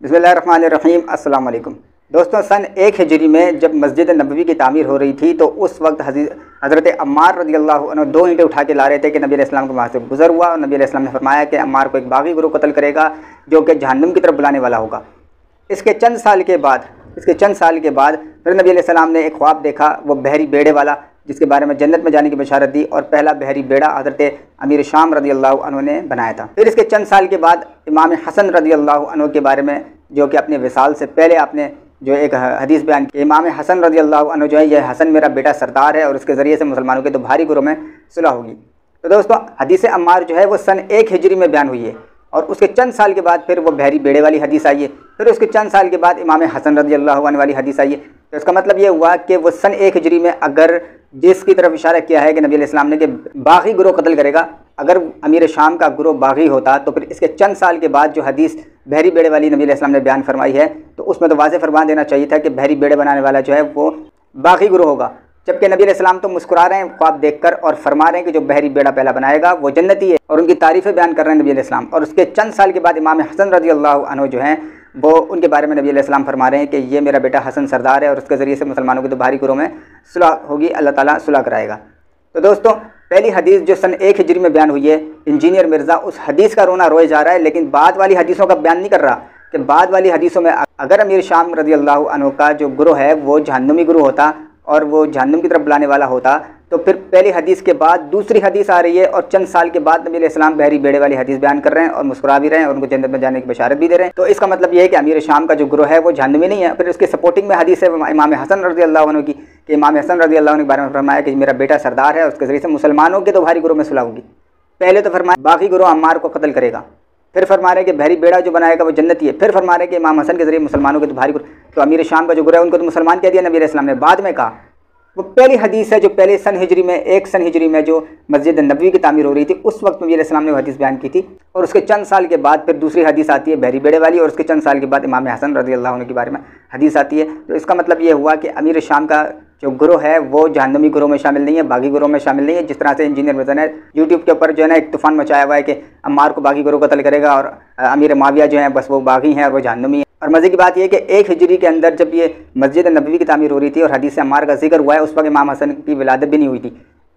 बिस्मिल्लाहिर्रहमानिर्रहीम। अस्सलाम वालेकुम दोस्तों, सन 1 हिजरी में जब मस्जिद नबवी की तामीर हो रही थी तो उस वक्त हज़रत अम्मार रज़ियल्लाहु अन्हु 2 ईंटें उठा के ला रहे थे कि नबी अलैहिस्सलाम के वहाँ से गुजर हुआ और नबी अलैहिस्सलाम ने फरमाया कि अम्मार को एक बागी गुरु कत्ल करेगा जो कि जहन्नुम की तरफ बुलाने वाला होगा। इसके चंद साल के बाद फिर नबी अलैहिस्सलाम ने एक ख्वाब देखा, वो बहरी बेड़े वाला, जिसके बारे में जन्नत में जाने की बशारत दी, और पहला बहरी बेड़ा हज़रत अमीर शाम रज़ियल्लाहु अन्हु ने बनाया था। फिर इसके चंद साल के बाद इमाम हसन रज़ियल्लाहु अन्हु के बारे में, जो कि अपने विसाल से पहले आपने जो एक हदीस बयान की, इमाम हसन रज़ियल्लाहु अन्हु जो है, यह हसन मेरा बेटा सरदार है और उसके ज़रिए से मुसलमानों के तो भारी गुरों में सुलह होगी। तो दोस्तों, हदीस अम्मार जो है वो सन 1 हिजरी में बयान हुई है और उसके चंद साल के बाद फिर वो बहरी बेड़े वाली हदीस आई है। फिर उसके चंद साल के बाद इमाम हसन रज़ियल्लाहु अन्हु वाली हदीस आई है। तो इसका मतलब ये हुआ कि वो सन 1 हिजरी में, अगर जिसकी तरफ इशारा किया है कि नबी अलैहिस्सलाम ने कि बागी गुरोह कत्ल करेगा, अगर अमीर शाम का गुरोह बागी होता तो फिर इसके चंद साल के बाद जो हदीस बहरी बेड़े वाली नबी अलैहिस्सलाम ने बयान फरमाई है, तो उसमें तो वाज़ेह फरमान देना चाहिए था कि बहरी बेड़े बनाने वाला जो है वो बागी गुरोह होगा। जबकि नबी अलैहिस्सलाम तो मुस्कुरा रहे हैं ख्वाब देखकर और फरमा रहे हैं कि जो बहरी बेड़ा पहला बनाएगा वो जन्नती है, और उनकी तारीफ़ें बयान कर रहे हैं नबी अलैहिस्सलाम। और उसके चंद साल के बाद इमाम हसन रज़ियल्लाहु अन्हु जो हैं वो उनके बारे में नबी अलैहिस्सलाम फरमा रहे हैं कि ये मेरा बेटा हसन सरदार है और उसके ज़रिए से मुसलमानों के तो भारी गुरों में सुलह होगी, अल्लाह ताला सुलह कराएगा। तो दोस्तों, पहली हदीस जो सन 1 हिजरी में बयान हुई है, इंजीनियर मिर्ज़ा उस हदीस का रोना रोए जा रहा है, लेकिन बाद वाली हदीसों का बयान नहीं कर रहा कि बाद वाली हदीसों में अगर अमीर शाम रज़ियल्लाहु अन्हु का जो गुरोह है वो जहन्नुमी गुरोह होता और वो जहन्नुम की तरफ बुलाने वाला होता, तो फिर पहली हदीस के बाद दूसरी हदीस आ रही है और चंद साल के बाद नबी अलैहिस्सलाम बहरी बेड़े वाली हदीस बयान कर रहे हैं और मुस्कुरा भी रहे हैं और उनको जन्नत में जाने की बशारत भी दे रहे हैं। तो इसका मतलब ये है कि अमीर शाम का जो गुरोह है वो जहन्नुमी नहीं है। फिर उसके सपोर्टिंग में हदीस है इमाम हसन रज़ियल्लाहु अन्हु की, कि इमाम हसन रज़ियल्लाहु अन्हु के बारे में फरमाया कि मेरा बेटा सरदार है और उसके ज़रिए से मुसलमानों के तो भारी गुरोह में सुलह होगी। पहले तो फरमाया बाकी गुरोह अम्मार को कत्ल करेगा, फिर फरमा रहे कि बहरी बेड़ा जो बनाएगा वो जन्नती है, फिर फरमा रहे कि इमाम हसन के ज़रिए मुसलमानों के तो भारी गुरोह, तो अमीर शाम का जो गुरोह है उनको तो मुसलमान कह दिया नबी अलैहिस्सलाम ने। बाद में कहा वो पहली हदीस है जो पहले सन हिजरी में 1 सन हिजरी में जो मस्जिद नबवी की तामीर हो रही थी, उस वक्त नबी अलैहिस्सलाम ने वो हदीस बयान की थी। और उसके चंद साल के बाद फिर दूसरी हदीस आती है बहरी बेड़े वाली, और उसके चंद साल के बाद इमाम हसन रज़ियल्लाहु अन्हु के बारे में हदीस आती है। तो इसका मतलब ये हुआ कि अमीर शाम का जो गुरोह है वो जहन्नुमी गुरोह में शामिल नहीं है, बागी गुरोह में शामिल नहीं है। जिस तरह से इंजीनियर मिर्ज़ा ने यूट्यूब के ऊपर जो है ना एक तूफ़ान मचाया हुआ है कि अम्मार को बागी गुरोह कत्ल करेगा और अमीर माविया जो है बस वो बागी हैं और वो जहन्नुमी है। और मज़े की बात यह है कि 1 हिजरी के अंदर जब ये मस्जिद नबवी की तामीर हो रही थी और हदीस अम्मार का जिक्र हुआ है, उस वक्त इमाम हसन की विलादत भी नहीं हुई थी।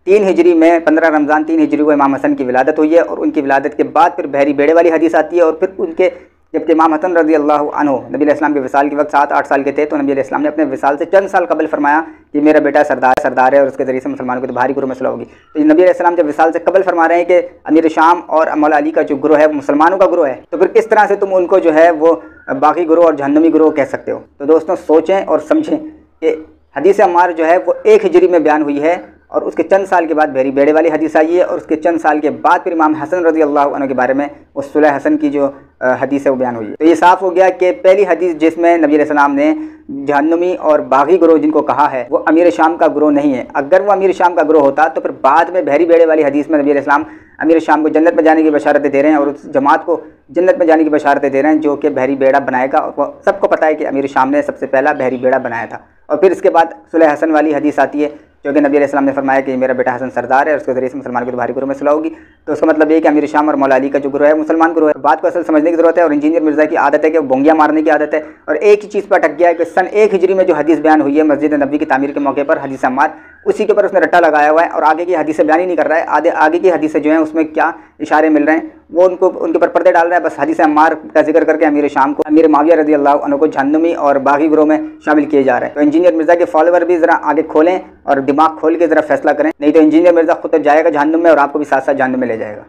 3 हिजरी में 15 रमज़ान 3 हिजरी को इमाम हसन की विलादत हुई है और उनकी विलादत के बाद फिर बहरी बेड़े वाली हदीस आती है। और फिर उनके जबकि इमाम हसन रज़ियल्लाहु अन्हु नबी अलैहिस्सलाम के विसाल के वक्त 7-8 साल के थे, तो नबी अलैहिस्सलाम ने अपने विसाल से चंद साल कबल फरमाया कि मेरा बेटा सरदार है और उसके ज़रिए से मुसलमानों के तो भारी गुरोह में सुलह होगी। तो नबी अलैहिस्सलाम जब विसाल से कबल फरमा रहे हैं कि अमीर शाम और मौला अली का जो गुरोह है वो मुसलमानों का गुरोह है, तो फिर किस तरह से तुम उनको जो है वो बाकी गुरोह और जहन्नुमी गुरोह कह सकते हो। तो दोस्तों, सोचें और समझें कि हदीस अम्मार जो है वो 1 हिजरी में बयान हुई है और उसके चंद साल के बाद बहरी बेड़े वाली हदीस आई है, और उसके चंद साल के बाद फिर इमाम हसन रज़ियल्लाहु अन्हु के बारे में वो सुलह हसन की जो हदीस है वो बयान हुई है। तो ये साफ़ हो गया कि पहली हदीस जिसमें नबी अलैहिस्सलाम ने जहन्नुमी और बागी गुरोह जिनको कहा है वो अमीर शाम का गुरोह नहीं है। अगर वो अमीर शाम का गुरोह होता तो फिर बाद में बहरी बेड़े वाली हदीस में नबी अलैहिस्सलाम अमीर शाम को जन्नत में जाने की बशारतें दे रहे हैं और उस जमात को जन्नत में जाने की बशारतें दे रहे हैं जो कि बहरी बेड़ा बनाएगा। और वो सबको पता है कि अमीर शाम ने सबसे पहला बहरी बेड़ा बनाया था। और फिर इसके बाद सुलह हसन वाली हदीस आती है जो कि नबी अलैहिस्सलाम ने फरमाया कि मेरा बेटा हसन सरदार है और उसके ज़रिए से मुसलमान के तो भारी गुरोह में सुलह होगी। तो उसका मतलब ये कि अमीर शाम और मौला अली का जो गुरोह है मुसलमान गुरोह है। बात को असल समझने की ज़रूरत है। और इंजीनियर मिर्ज़ा की आदत है कि वो बोंगियाँ मारने की आदत है और एक ही चीज़ पर अटक गया है कि सन 1 हिजरी में जो हदीस बयान हुई है मस्जिद नबवी की तामीर के मौके पर, हदीस अम्मार, उसी के ऊपर उसने रट्टा लगाया हुआ है और आगे की हदीसें बयान ही नहीं कर रहा है। आगे की हदीसें जो हैं उसमें क्या इशारे मिल रहे हैं वो उनके ऊपर पर्दे डाल रहा है। बस हदीस अम्मार का जिक्र करके अमीर शाम को, अमीर माविया रज़ियल्लाहु अन्हु को जहन्नुमी और बागी गुरोह में शामिल किए जा रहे हैं। तो इंजीनियर मिर्ज़ा के फॉलोवर भी ज़रा आगे खोलें और दिमाग खोल के ज़रा फैसला करें, नहीं तो इंजीनियर मिर्ज़ा खुद तो जाएगा जहन्नुम में और आपको भी साथ साथ जहन्नुम में ले जाएगा।